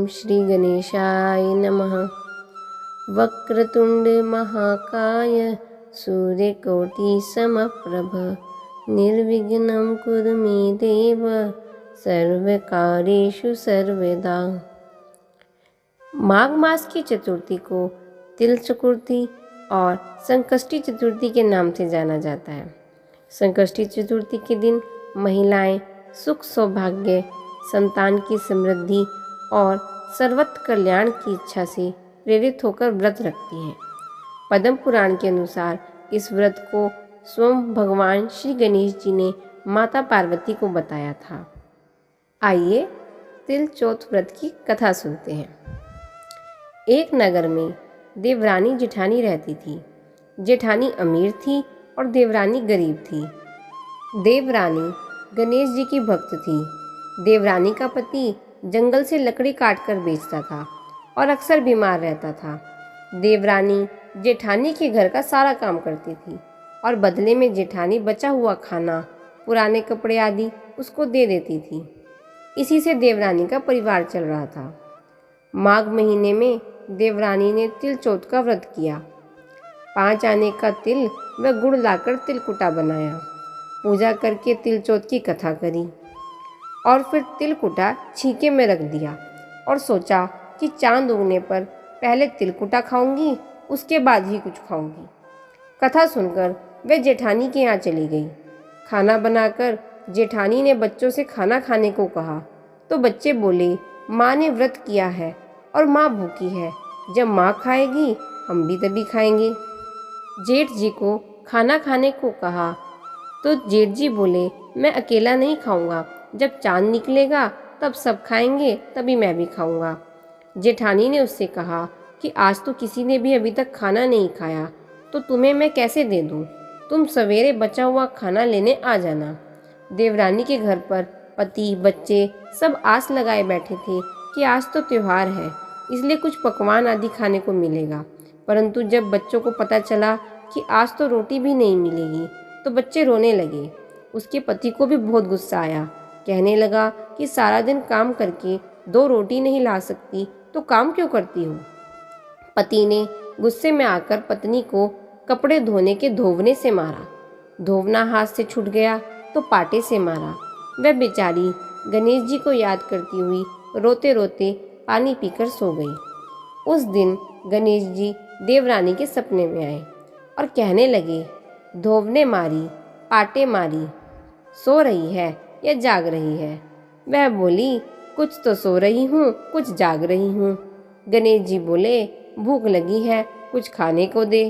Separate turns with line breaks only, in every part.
श्री गणेशाय नमः। वक्रतुंड महाकाय सूर्यकोटि समप्रभ निर्विघ्नं कुरु मे देव सर्वकार्येषु सर्वदा। माघ मास की चतुर्थी को तिल चतुर्थी और संकष्टी चतुर्थी के नाम से जाना जाता है। संकष्टी चतुर्थी के दिन महिलाएं सुख सौभाग्य, संतान की समृद्धि और सर्वत्र कल्याण की इच्छा से प्रेरित होकर व्रत रखती हैं। पद्म पुराण के अनुसार इस व्रत को स्वयं भगवान श्री गणेश जी ने माता पार्वती को बताया था। आइए तिल चौथ व्रत की कथा सुनते हैं। एक नगर में देवरानी जेठानी रहती थी। जेठानी अमीर थी और देवरानी गरीब थी। देवरानी गणेश जी की भक्त थी। देवरानी का पति जंगल से लकड़ी काटकर बेचता था और अक्सर बीमार रहता था। देवरानी जेठानी के घर का सारा काम करती थी और बदले में जेठानी बचा हुआ खाना, पुराने कपड़े आदि उसको दे देती थी। इसी से देवरानी का परिवार चल रहा था। माघ महीने में देवरानी ने तिल चौथ का व्रत किया। 5 आने का तिल व गुड़ लाकर तिलकुटा बनाया। पूजा करके तिल चौथ की कथा करी और फिर तिलकुटा छीके में रख दिया और सोचा कि चांद उगने पर पहले तिलकुटा खाऊंगी, उसके बाद ही कुछ खाऊंगी। कथा सुनकर वे जेठानी के यहाँ चली गई। खाना बनाकर जेठानी ने बच्चों से खाना खाने को कहा तो बच्चे बोले, माँ ने व्रत किया है और माँ भूखी है, जब माँ खाएगी हम भी तभी खाएंगे। जेठ जी को खाना खाने को कहा तो जेठ जी बोले, मैं अकेला नहीं खाऊंगा, जब चांद निकलेगा तब सब खाएंगे, तभी मैं भी खाऊंगा। जेठानी ने उससे कहा कि आज तो किसी ने भी अभी तक खाना नहीं खाया, तो तुम्हें मैं कैसे दे दूं? तुम सवेरे बचा हुआ खाना लेने आ जाना। देवरानी के घर पर पति बच्चे सब आस लगाए बैठे थे कि आज तो त्योहार है, इसलिए कुछ पकवान आदि खाने को मिलेगा। परंतु जब बच्चों को पता चला कि आज तो रोटी भी नहीं मिलेगी तो बच्चे रोने लगे। उसके पति को भी बहुत गुस्सा आया। कहने लगा कि सारा दिन काम करके 2 रोटी नहीं ला सकती तो काम क्यों करती हो? पति ने गुस्से में आकर पत्नी को कपड़े धोने के धोवने से मारा। धोवना हाथ से छूट गया तो पाटे से मारा। वह बेचारी गणेश जी को याद करती हुई रोते रोते पानी पीकर सो गई। उस दिन गणेश जी देवरानी के सपने में आए और कहने लगे, धोवने मारी, पाटे मारी, सो रही है या जाग रही है? वह बोली, कुछ तो सो रही हूँ, कुछ जाग रही हूँ। गणेश जी बोले, भूख लगी है, कुछ खाने को दे।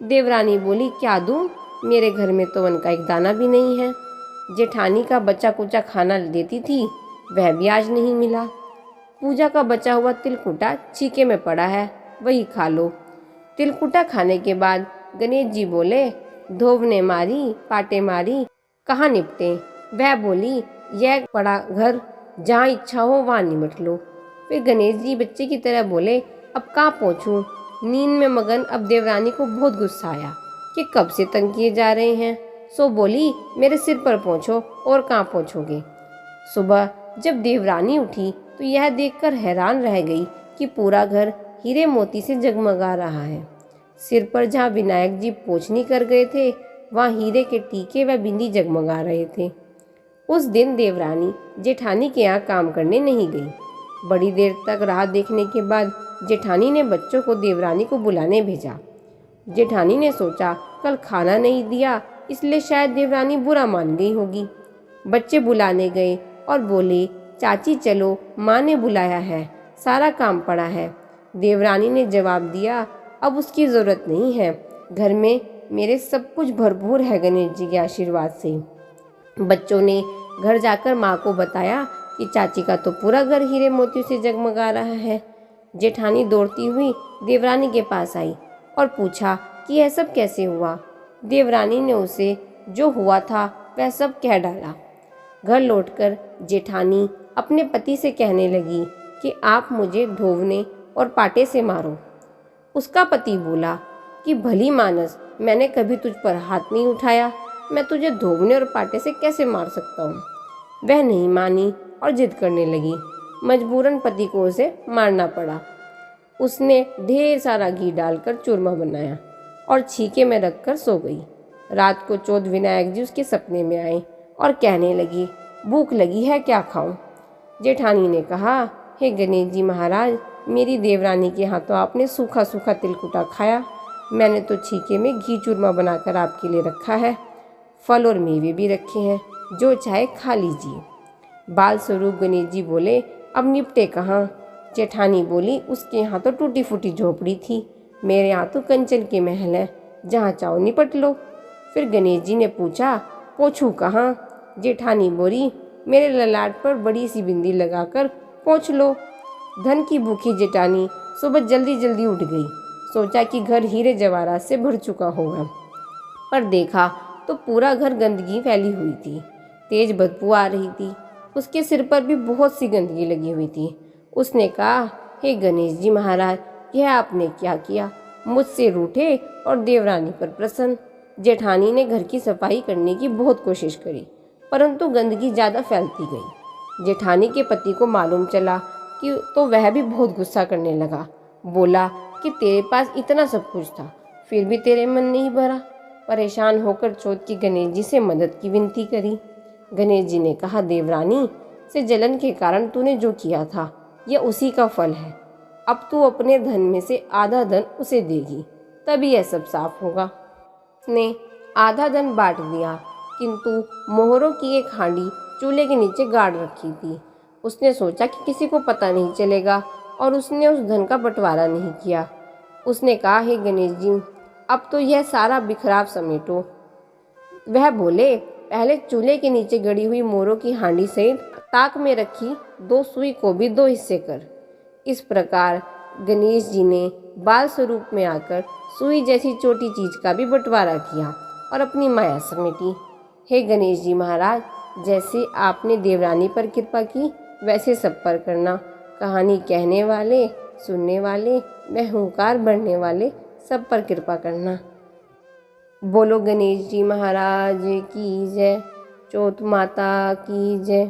देवरानी बोली, क्या दूँ? मेरे घर में तो अन्न का एक दाना भी नहीं है। जेठानी का बचा कुचा खाना देती थी, वह भी आज नहीं मिला। पूजा का बचा हुआ तिलकुटा छीके में पड़ा है, वही खा लो। तिलकुटा खाने के बाद गणेश जी बोले, धोवने मारी, पाटे मारी, कहाँ निपटे? वह बोली, यह पड़ा घर, जहाँ इच्छा हो वहाँ निमट लो। फिर गणेश जी बच्चे की तरह बोले, अब कहाँ पहुँचूँ? नींद में मगन अब देवरानी को बहुत गुस्सा आया कि कब से तंग किए जा रहे हैं। सो बोली, मेरे सिर पर पहुँचो, और कहाँ पहुँचोगे? सुबह जब देवरानी उठी तो यह देखकर हैरान रह गई कि पूरा घर हीरे मोती से जगमगा रहा है। सिर पर जहाँ विनायक जी पोंछनी कर गए थे, वहाँ हीरे के टीके व बिंदी जगमगा रहे थे। उस दिन देवरानी जेठानी के यहाँ काम करने नहीं गई। बड़ी देर तक राह देखने के बाद जेठानी ने बच्चों को देवरानी को बुलाने भेजा। जेठानी ने सोचा, कल खाना नहीं दिया इसलिए शायद देवरानी बुरा मान गई होगी। बच्चे बुलाने गए और बोले, चाची चलो, माँ ने बुलाया है, सारा काम पड़ा है। देवरानी ने जवाब दिया, अब उसकी ज़रूरत नहीं है, घर में मेरे सब कुछ भरपूर है गणेश जी के आशीर्वाद से। बच्चों ने घर जाकर माँ को बताया कि चाची का तो पूरा घर हीरे मोतियों से जगमगा रहा है। जेठानी दौड़ती हुई देवरानी के पास आई और पूछा कि यह सब कैसे हुआ। देवरानी ने उसे जो हुआ था वह सब कह डाला। घर लौटकर जेठानी अपने पति से कहने लगी कि आप मुझे धोवने और पाटे से मारो। उसका पति बोला कि भली मानस, मैंने कभी तुझ पर हाथ नहीं उठाया, मैं तुझे धोवने और पाटे से कैसे मार सकता हूँ। वह नहीं मानी और जिद करने लगी। मजबूरन पति को उसे मारना पड़ा। उसने ढेर सारा घी डालकर चूरमा बनाया और छीके में रखकर सो गई। रात को चौथ विनायक जी उसके सपने में आए और कहने लगी, भूख लगी है, क्या खाऊं? जेठानी ने कहा, हे गणेश जी महाराज, मेरी देवरानी के हाथों आपने सूखा सूखा तिलकुटा खाया। मैंने तो छीके में घी चूरमा बनाकर आपके लिए रखा है। फल और मेवे भी रखे हैं, जो चाहे खा लीजिए। बाल स्वरूप गणेश जी बोले, अब निपटे कहाँ? जेठानी बोली, उसके यहाँ तो टूटी फूटी झोपड़ी थी, मेरे यहाँ तो कंचन के महल है, जहाँ चाहो निपट लो। फिर गणेश जी ने पूछा, पोंछूं कहाँ? जेठानी बोली, मेरे ललाट पर बड़ी सी बिंदी लगाकर पोंछ लो। धन की भूखी जेठानी सुबह जल्दी जल्दी उठ गई। सोचा कि घर हीरे जवाहरात से भर चुका होगा, पर देखा तो पूरा घर गंदगी फैली हुई थी। तेज बदबू आ रही थी। उसके सिर पर भी बहुत सी गंदगी लगी हुई थी। उसने कहा, हे गणेश जी महाराज, यह आपने क्या किया? मुझसे रूठे और देवरानी पर प्रसन्न। जेठानी ने घर की सफाई करने की बहुत कोशिश करी, परंतु गंदगी ज़्यादा फैलती गई। जेठानी के पति को मालूम चला कि तो वह भी बहुत गुस्सा करने लगा। बोला कि तेरे पास इतना सब कुछ था, फिर भी तेरे मन नहीं भरा। परेशान होकर चौथ की गणेश जी से मदद की विनती करी। गणेश जी ने कहा, देवरानी से जलन के कारण तूने जो किया था, यह उसी का फल है। अब तू अपने धन में से आधा धन उसे देगी, तभी यह सब साफ होगा। उसने आधा धन बांट दिया, किंतु मोहरों की एक हांडी चूल्हे के नीचे गाड़ रखी थी। उसने सोचा कि किसी को पता नहीं चलेगा और उसने उस धन का बंटवारा नहीं किया। उसने कहा, हे गणेश जी, अब तो यह सारा बिखराव समेटो। वह बोले, पहले चूल्हे के नीचे गड़ी हुई मोरों की हांडी सहित ताक में रखी 2 सुई को भी 2 हिस्से कर। इस प्रकार गणेश जी ने बाल स्वरूप में आकर सुई जैसी छोटी चीज का भी बंटवारा किया और अपनी माया समेटी। हे गणेश जी महाराज, जैसे आपने देवरानी पर कृपा की, वैसे सब पर करना। कहानी कहने वाले, सुनने वाले, व हुंकार भरने वाले सब पर कृपा करना। बोलो गणेश जी महाराज की जय। चौथ माता की जय।